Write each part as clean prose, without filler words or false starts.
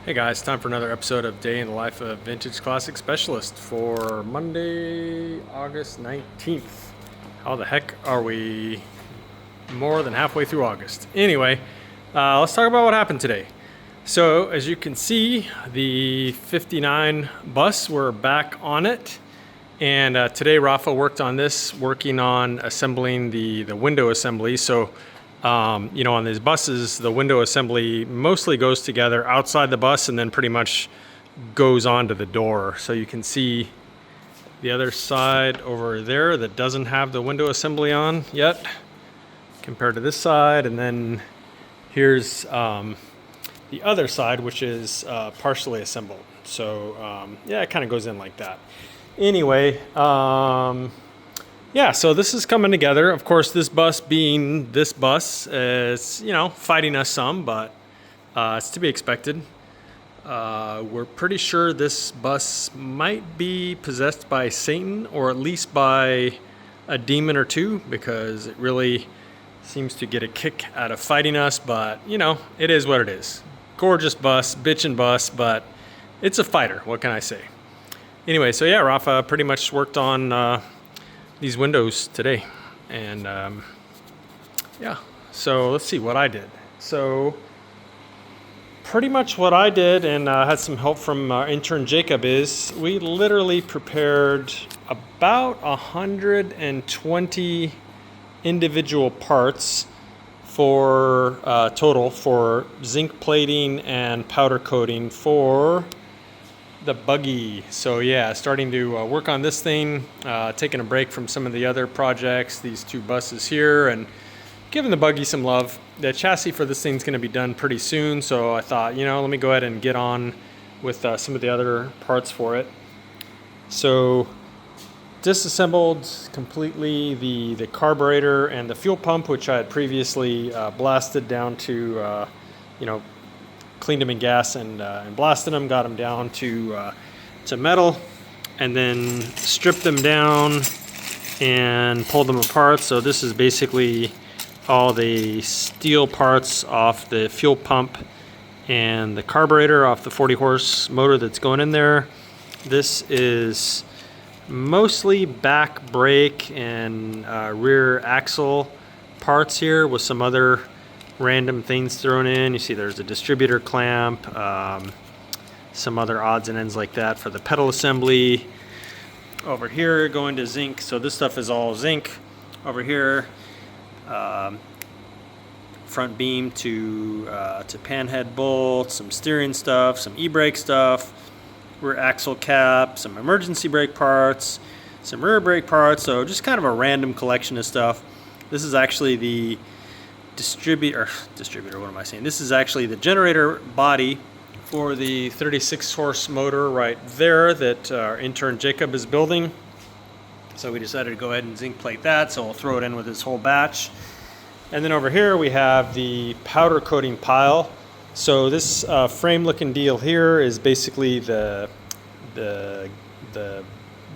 Hey guys, time for another episode of Day in the Life of Vintage Classic Specialist for Monday, August 19th. How the heck are we more than halfway through August? Anyway, let's talk about what happened today. So as you can see, the 59 bus, we're back on it. And today Rafa worked on this, working on assembling the window assembly. So on these buses, the window assembly mostly goes together outside the bus and then pretty much goes onto the door. So you can see the other side over there that doesn't have the window assembly on yet compared to this side. And then here's the other side, which is partially assembled. So it kind of goes in like that. Anyway, so this is coming together. Of course, this bus being this bus is, fighting us some, but it's to be expected. We're pretty sure this bus might be possessed by Satan, or at least by a demon or two, because it really seems to get a kick out of fighting us, but, it is what it is. Gorgeous bus, bitchin' bus, but it's a fighter. What can I say? Anyway, so Rafa pretty much worked on these windows today, and so let's see what I did. So pretty much what I did, and had some help from our intern Jacob, is we literally prepared about 120 individual parts for total for zinc plating and powder coating for the buggy. So starting to work on this thing, taking a break from some of the other projects, these two buses here, and giving the buggy some love. The chassis for this thing's going to be done pretty soon, so I thought, let me go ahead and get on with some of the other parts for it. So disassembled completely the carburetor and the fuel pump, which I had previously blasted down to cleaned them in gas and blasted them, got them down to metal, and then stripped them down and pulled them apart. So this is basically all the steel parts off the fuel pump and the carburetor off the 40 horse motor that's going in there. This is mostly back brake and rear axle parts here, with some other random things thrown in. You see there's a distributor clamp, some other odds and ends like that for the pedal assembly. Over here going to zinc, so this stuff is all zinc. Over here, front beam to panhead bolts, some steering stuff, some e-brake stuff, rear axle cap, some emergency brake parts, some rear brake parts. So just kind of a random collection of stuff. This is actually the distributor, what am I saying? This is actually the generator body for the 36 horse motor right there that our intern Jacob is building. So we decided to go ahead and zinc plate that, so we'll throw it in with this whole batch. And then over here we have the powder coating pile. So this frame looking deal here is basically the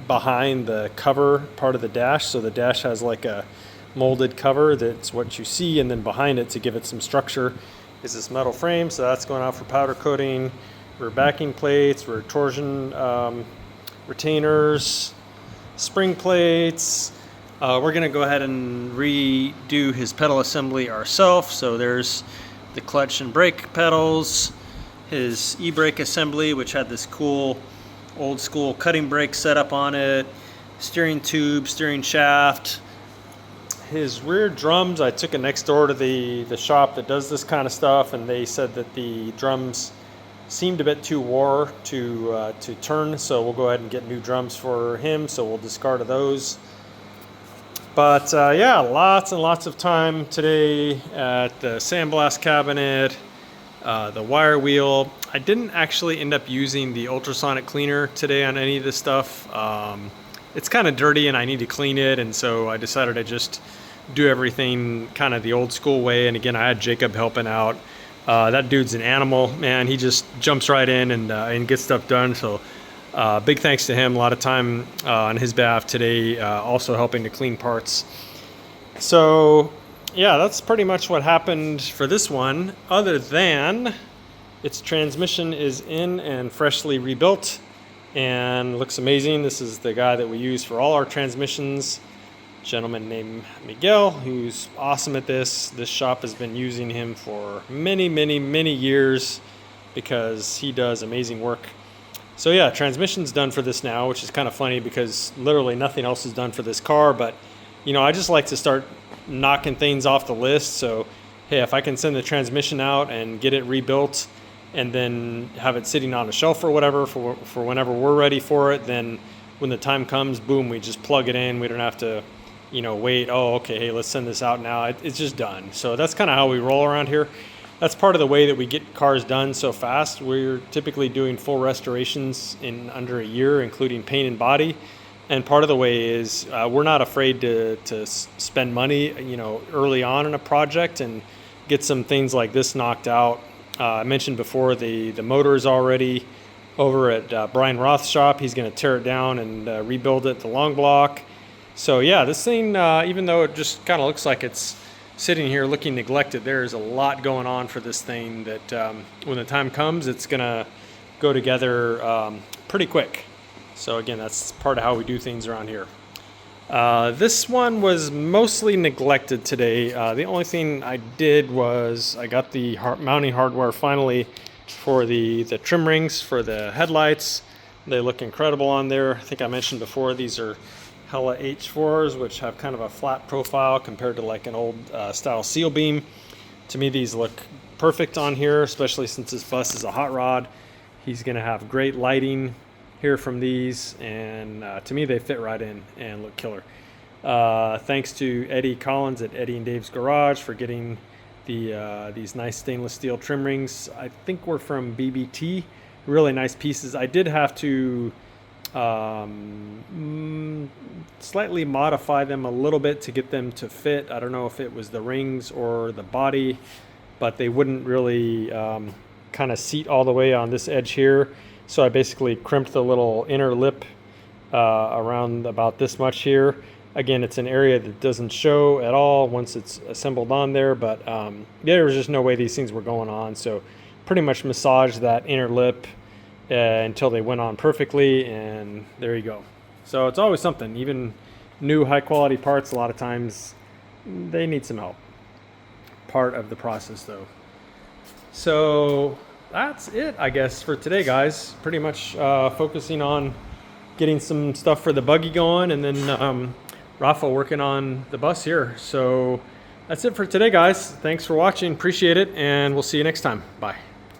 behind the cover part of the dash. So the dash has like a molded cover, that's what you see, and then behind it, to give it some structure, is this metal frame. So that's going out for powder coating. Rear backing plates, rear torsion retainers, spring plates. We're going to go ahead and redo his pedal assembly ourselves. So there's the clutch and brake pedals, his e-brake assembly, which had this cool old school cutting brake setup on it, steering tube, steering shaft. His rear drums, I took it next door to the shop that does this kind of stuff, and they said that the drums seemed a bit too wore to turn, so we'll go ahead and get new drums for him, so we'll discard of those. But lots and lots of time today at the sandblast cabinet, the wire wheel. I didn't actually end up using the ultrasonic cleaner today on any of this stuff. It's kind of dirty and I need to clean it, and so I decided to just do everything kind of the old school way. And again, I had Jacob helping out. That dude's an animal, man. He just jumps right in and gets stuff done. So big thanks to him. A lot of time on his behalf today, also helping to clean parts. So that's pretty much what happened for this one, other than its transmission is in and freshly rebuilt and looks amazing. This is the guy that we use for all our transmissions, a gentleman named Miguel, who's awesome at this. This shop has been using him for many years because he does amazing work. So yeah, transmission's done for this now, which is kind of funny because literally nothing else is done for this car. But you know, I just like to start knocking things off the list. So hey, if I can send the transmission out and get it rebuilt and then have it sitting on a shelf or whatever for whenever we're ready for it, then when the time comes, boom, we just plug it in. We don't have to, you know, wait, oh, okay, hey, let's send this out now. It's just done. So that's kind of how we roll around here. That's part of the way that we get cars done so fast. We're typically doing full restorations in under a year, including paint and body. And part of the way is we're not afraid to spend money, you know, early on in a project and get some things like this knocked out. I mentioned before the motor is already over at Brian Roth's shop. He's going to tear it down and rebuild it, the long block. So yeah, this thing, even though it just kind of looks like it's sitting here looking neglected, there's a lot going on for this thing that when the time comes, it's going to go together pretty quick. So again, that's part of how we do things around here. This one was mostly neglected today. The only thing I did was I got the mounting hardware finally for the trim rings for the headlights. They look incredible on there. I think I mentioned before, these are Hella H4s, which have kind of a flat profile compared to like an old style seal beam. To me, these look perfect on here, especially since this bus is a hot rod. He's gonna have great lighting here from these, and to me they fit right in and look killer. Thanks to Eddie Collins at Eddie and Dave's Garage for getting these nice stainless steel trim rings. I think we're from BBT. Really nice pieces. I did have to slightly modify them a little bit to get them to fit. I don't know if it was the rings or the body, but they wouldn't really kind of seat all the way on this edge here. So I basically crimped the little inner lip around about this much here. Again, it's an area that doesn't show at all once it's assembled on there, but there was just no way these things were going on. So pretty much massaged that inner lip until they went on perfectly, and there you go. So it's always something. Even new high quality parts, a lot of times they need some help. Part of the process though. So that's it, I guess, for today, guys. Pretty much focusing on getting some stuff for the buggy going, and then Rafa working on the bus here. So that's it for today, guys. Thanks for watching. Appreciate it, and we'll see you next time. Bye.